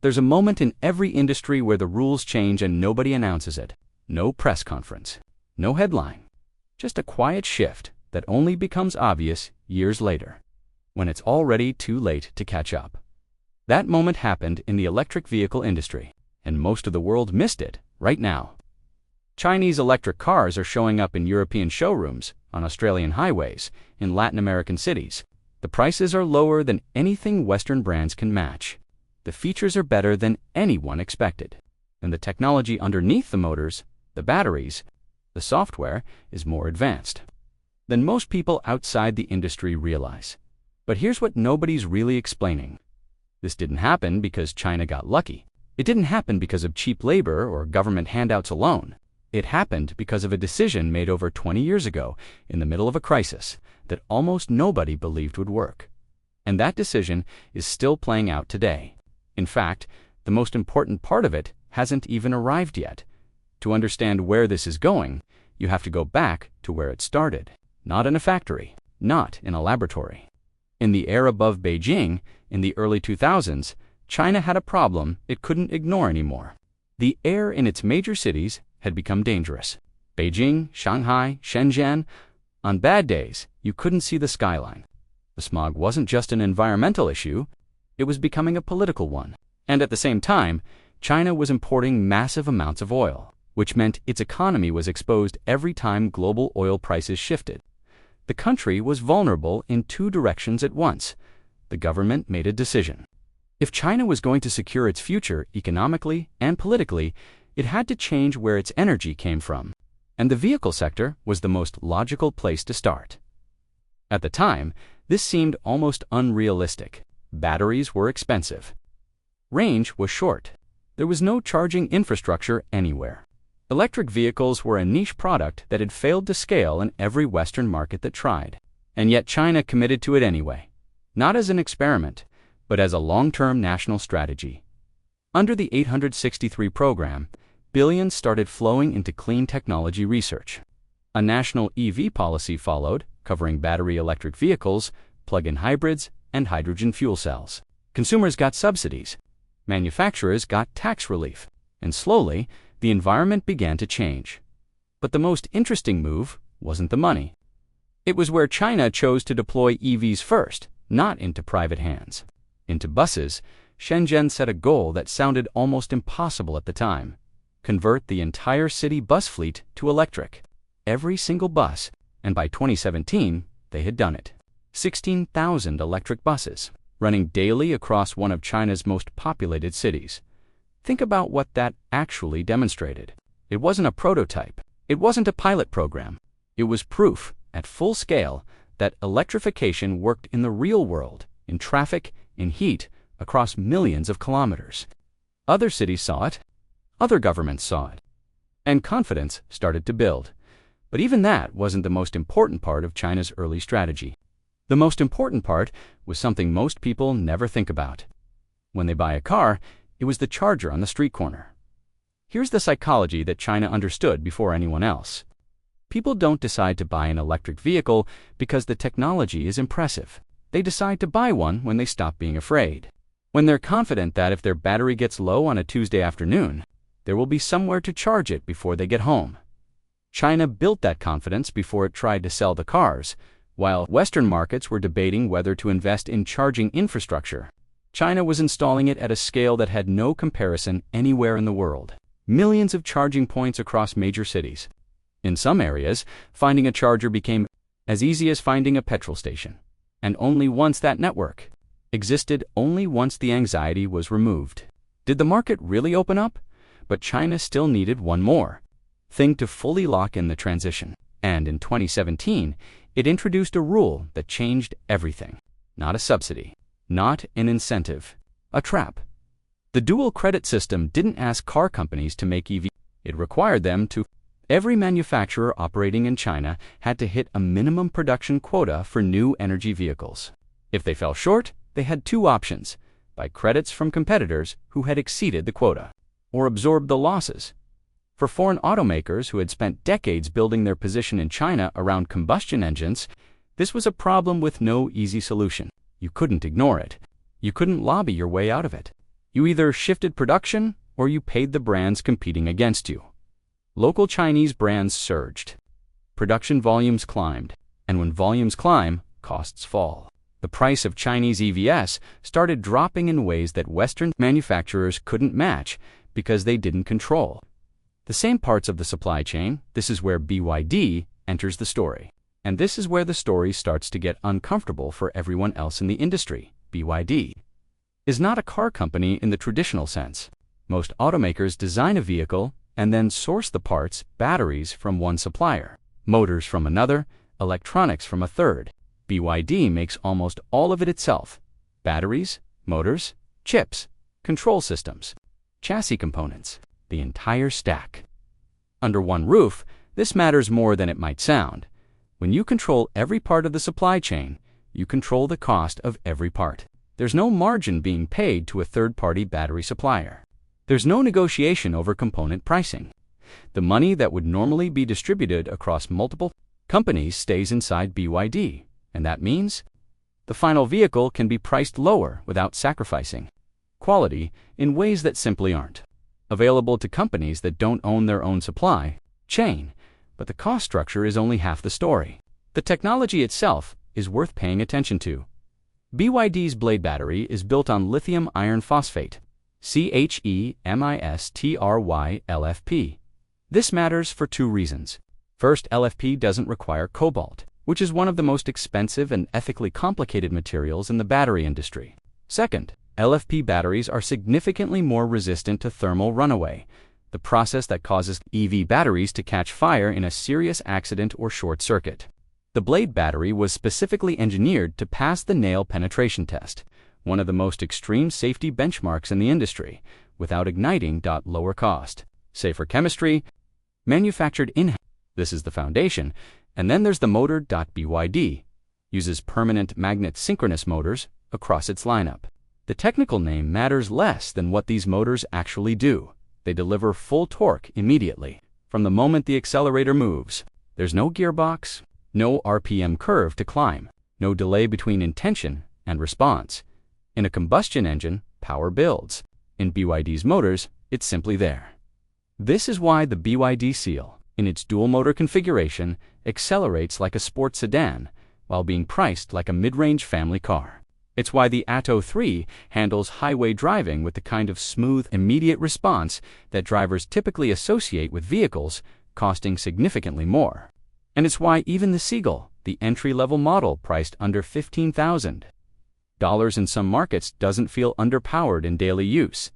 There's a moment in every industry where the rules change and nobody announces it. No press conference. No headline. Just a quiet shift that only becomes obvious years later, when it's already too late to catch up. That moment happened in the electric vehicle industry, and most of the world missed it right now. Chinese electric cars are showing up in European showrooms, on Australian highways, in Latin American cities. The prices are lower than anything Western brands can match. The features are better than anyone expected. And the technology underneath the motors, the batteries, the software is more advanced than most people outside the industry realize. But here's what nobody's really explaining. This didn't happen because China got lucky. It didn't happen because of cheap labor or government handouts alone. It happened because of a decision made over 20 years ago in the middle of a crisis that almost nobody believed would work. And that decision is still playing out today. In fact, the most important part of it hasn't even arrived yet. To understand where this is going, you have to go back to where it started. Not in a factory, not in a laboratory. In the air above Beijing, in the early 2000s, China had a problem it couldn't ignore anymore. The air in its major cities had become dangerous. Beijing, Shanghai, Shenzhen. On bad days, you couldn't see the skyline. The smog wasn't just an environmental issue, it was becoming a political one. And at the same time, China was importing massive amounts of oil, which meant its economy was exposed every time global oil prices shifted. The country was vulnerable in two directions at once. The government made a decision. If China was going to secure its future economically and politically, it had to change where its energy came from. And the vehicle sector was the most logical place to start. At the time, this seemed almost unrealistic. Batteries were expensive. Range was short. There was no charging infrastructure anywhere. Electric vehicles were a niche product that had failed to scale in every Western market that tried. And yet China committed to it anyway. Not as an experiment, but as a long-term national strategy. Under the 863 program, billions started flowing into clean technology research. A national EV policy followed, covering battery electric vehicles, plug-in hybrids, and hydrogen fuel cells. Consumers got subsidies. Manufacturers got tax relief. And slowly, the environment began to change. But the most interesting move wasn't the money. It was where China chose to deploy EVs first, not into private hands. Into buses, Shenzhen set a goal that sounded almost impossible at the time. Convert the entire city bus fleet to electric. Every single bus, and by 2017, they had done it. 16,000 electric buses, running daily across one of China's most populated cities. Think about what that actually demonstrated. It wasn't a prototype. It wasn't a pilot program. It was proof, at full scale, that electrification worked in the real world, in traffic, in heat, across millions of kilometers. Other cities saw it. Other governments saw it. And confidence started to build. But even that wasn't the most important part of China's early strategy. The most important part was something most people never think about. When they buy a car, it was the charger on the street corner. Here's the psychology that China understood before anyone else. People don't decide to buy an electric vehicle because the technology is impressive. They decide to buy one when they stop being afraid. When they're confident that if their battery gets low on a Tuesday afternoon, there will be somewhere to charge it before they get home. China built that confidence before it tried to sell the cars. While Western markets were debating whether to invest in charging infrastructure, China was installing it at a scale that had no comparison anywhere in the world. Millions of charging points across major cities. In some areas, finding a charger became as easy as finding a petrol station. And only once that network existed, only once the anxiety was removed, did the market really open up. But China still needed one more thing to fully lock in the transition. And in 2017, it introduced a rule that changed everything. Not a subsidy, not an incentive, a trap. The dual credit system didn't ask car companies to make EVs. It required them to. Every manufacturer operating in China had to hit a minimum production quota for new energy vehicles. If they fell short, they had two options: buy credits from competitors who had exceeded the quota, or absorb the losses. For foreign automakers who had spent decades building their position in China around combustion engines, this was a problem with no easy solution. You couldn't ignore it. You couldn't lobby your way out of it. You either shifted production or you paid the brands competing against you. Local Chinese brands surged. Production volumes climbed, and when volumes climb, costs fall. The price of Chinese EVs started dropping in ways that Western manufacturers couldn't match because they didn't control the same parts of the supply chain. This is where BYD enters the story. And this is where the story starts to get uncomfortable for everyone else in the industry. BYD is not a car company in the traditional sense. Most automakers design a vehicle and then source the parts, batteries from one supplier, motors from another, electronics from a third. BYD makes almost all of it itself: batteries, motors, chips, control systems, chassis components, the entire stack. Under one roof, this matters more than it might sound. When you control every part of the supply chain, you control the cost of every part. There's no margin being paid to a third-party battery supplier. There's no negotiation over component pricing. The money that would normally be distributed across multiple companies stays inside BYD, and that means the final vehicle can be priced lower without sacrificing quality in ways that simply aren't available to companies that don't own their own supply chain. But the cost structure is only half the story. The technology itself is worth paying attention to. BYD's Blade battery is built on lithium iron phosphate, CHEMISTRY LFP. This matters for two reasons. First, LFP doesn't require cobalt, which is one of the most expensive and ethically complicated materials in the battery industry. Second, LFP batteries are significantly more resistant to thermal runaway, the process that causes EV batteries to catch fire in a serious accident or short circuit. The Blade battery was specifically engineered to pass the nail penetration test, one of the most extreme safety benchmarks in the industry, without igniting. Lower cost, safer chemistry, manufactured in-house. This is the foundation. And then there's the motor. BYD uses permanent magnet synchronous motors across its lineup. The technical name matters less than what these motors actually do. They deliver full torque immediately, from the moment the accelerator moves. There's no gearbox, no RPM curve to climb, no delay between intention and response. In a combustion engine, power builds. In BYD's motors, it's simply there. This is why the BYD Seal, in its dual-motor configuration, accelerates like a sports sedan while being priced like a mid-range family car. It's why the Atto 3 handles highway driving with the kind of smooth, immediate response that drivers typically associate with vehicles costing significantly more. And it's why even the Seagull, the entry-level model priced under $15,000 in some markets, doesn't feel underpowered in daily use.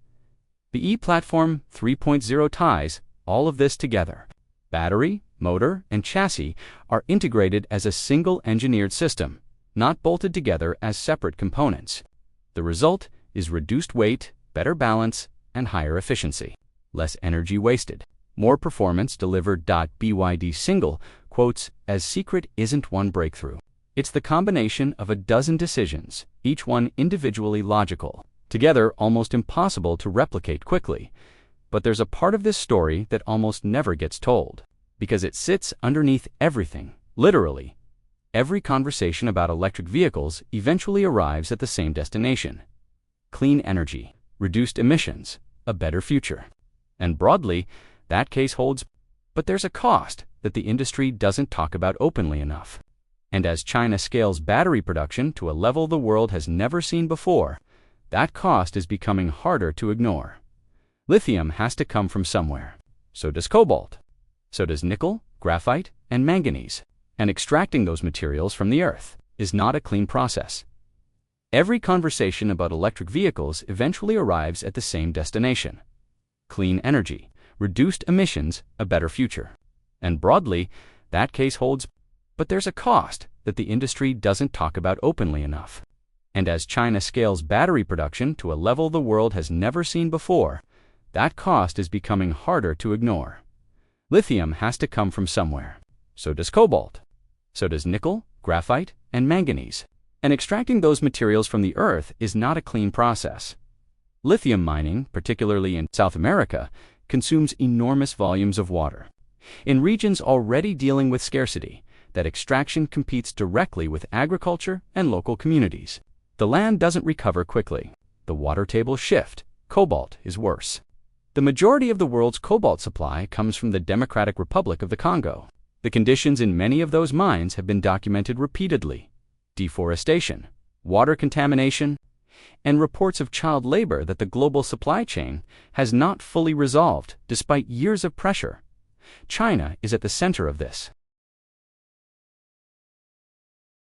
The E-Platform 3.0 ties all of this together. Battery, motor, and chassis are integrated as a single engineered system, not bolted together as separate components. The result is reduced weight, better balance, and higher efficiency. Less energy wasted, more performance delivered. BYD Single quotes as secret isn't one breakthrough. It's the combination of a dozen decisions, each one individually logical, together almost impossible to replicate quickly. But there's a part of this story that almost never gets told, because it sits underneath everything, literally. Every conversation about electric vehicles eventually arrives at the same destination: clean energy, reduced emissions, a better future. And broadly, that case holds, but there's a cost that the industry doesn't talk about openly enough. And as China scales battery production to a level the world has never seen before, that cost is becoming harder to ignore. Lithium has to come from somewhere. So does cobalt. So does nickel, graphite, and manganese. And extracting those materials from the earth is not a clean process. Every conversation about electric vehicles eventually arrives at the same destination: clean energy, reduced emissions, a better future. And broadly, that case holds, but there's a cost that the industry doesn't talk about openly enough. And as China scales battery production to a level the world has never seen before, that cost is becoming harder to ignore. Lithium has to come from somewhere. So does cobalt. So does nickel, graphite, and manganese. And extracting those materials from the earth is not a clean process. Lithium mining, particularly in South America, consumes enormous volumes of water. In regions already dealing with scarcity, that extraction competes directly with agriculture and local communities. The land doesn't recover quickly. The water tables shift, Cobalt is worse. The majority of the world's cobalt supply comes from the Democratic Republic of the Congo. The conditions in many of those mines have been documented repeatedly: deforestation, water contamination, and reports of child labor that the global supply chain has not fully resolved despite years of pressure. China is at the center of this.